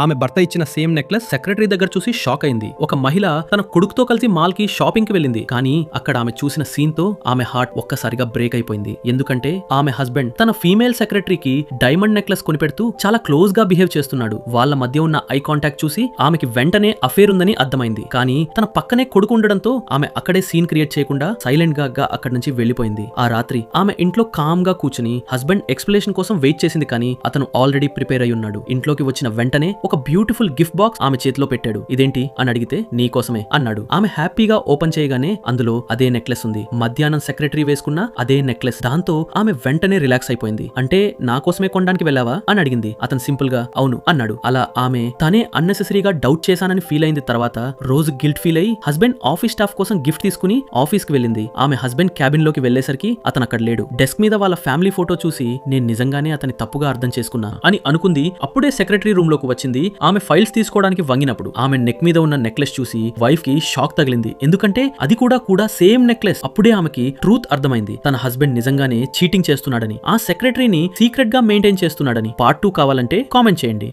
ఆమె భర్త ఇచ్చిన సేమ్ నెక్లెస్ సెక్రటరీ దగ్గర చూసి షాక్ అయింది. ఒక మహిళ తన కొడుకుతో కలిసి మాల్ కి షాపింగ్ కి వెళ్ళింది. కానీ అక్కడ ఆమె చూసిన సీన్ తో ఆమె హార్ట్ ఒక్కసారిగా బ్రేక్ అయిపోయింది. ఎందుకంటే ఆమె హస్బెండ్ తన ఫీమేల్ సెక్రటరీకి డైమండ్ నెక్లెస్ కొనిపెడుతూ చాలా క్లోజ్ గా బిహేవ్ చేస్తున్నాడు. వాళ్ళ మధ్య ఉన్న ఐ కాంటాక్ట్ చూసి ఆమెకి వెంటనే అఫేర్ ఉందని అర్థమైంది. కానీ తన పక్కనే కొడుకు ఉండడంతో ఆమె అక్కడే సీన్ క్రియేట్ చేయకుండా సైలెంట్ గా అక్కడి నుంచి వెళ్లిపోయింది. ఆ రాత్రి ఆమె ఇంట్లో కామ్ గా కూర్చుని హస్బెండ్ ఎక్స్ప్లెనేషన్ కోసం వెయిట్ చేసింది. కానీ అతను ఆల్రెడీ ప్రిపేర్ అయి ఉన్నాడు. ఇంట్లోకి వచ్చిన వెంటనే ఒక బ్యూటిఫుల్ గిఫ్ట్ బాక్స్ ఆమె చేతిలో పెట్టాడు. ఇదేంటి అని అడిగితే నీకోసమే అన్నాడు. ఆమె హ్యాపీగా ఓపెన్ చేయగానే అందులో అదే నెక్లెస్ ఉంది. మధ్యాహ్నం సెక్రటరీ వేసుకున్న అదే నెక్లెస్. దాంతో ఆమె వెంటనే రిలాక్స్ అయిపోయింది. అంటే నా కోసమే కొనడానికి వెళ్ళావా అని అడిగింది. అతను సింపుల్ గా అవును అన్నాడు. అలా ఆమె తనే అన్నెసెసరీగా డౌట్ చేశానని ఫీల్ అయింది. తర్వాత రోజు గిల్ట్ ఫీల్ అయ్యి హస్బెండ్ ఆఫీస్ స్టాఫ్ కోసం గిఫ్ట్ తీసుకుని ఆఫీస్ కి వెళ్ళింది. ఆమె హస్బెండ్ క్యాబిన్ లోకి వెళ్లేసరికి అతను అక్కడ లేడు. డెస్క్ మీద వాళ్ళ ఫ్యామిలీ ఫోటో చూసి నేను నిజంగానే అతని తప్పుగా అర్థం చేసుకున్నా అని అనుకుంది. అప్పుడే సెక్రటరీ రూమ్ లోకి వచ్చింది. ఆమె ఫైల్స్ తీసుకోవడానికి వంగినప్పుడు ఆమె నెక్ మీద ఉన్న నెక్లెస్ చూసి వైఫ్ కి షాక్ తగిలింది. ఎందుకంటే అది కూడా సేమ్ నెక్లెస్. అప్పుడే ఆమెకి ట్రూత్ అర్థమైంది. తన హస్బెండ్ నిజంగానే చీటింగ్ చేస్తున్నాడని, ఆ సెక్రటరీని సీక్రెట్ గా మెయింటైన్ చేస్తున్నాడని. పార్ట్ 2 కావాలంటే కామెంట్ చేయండి.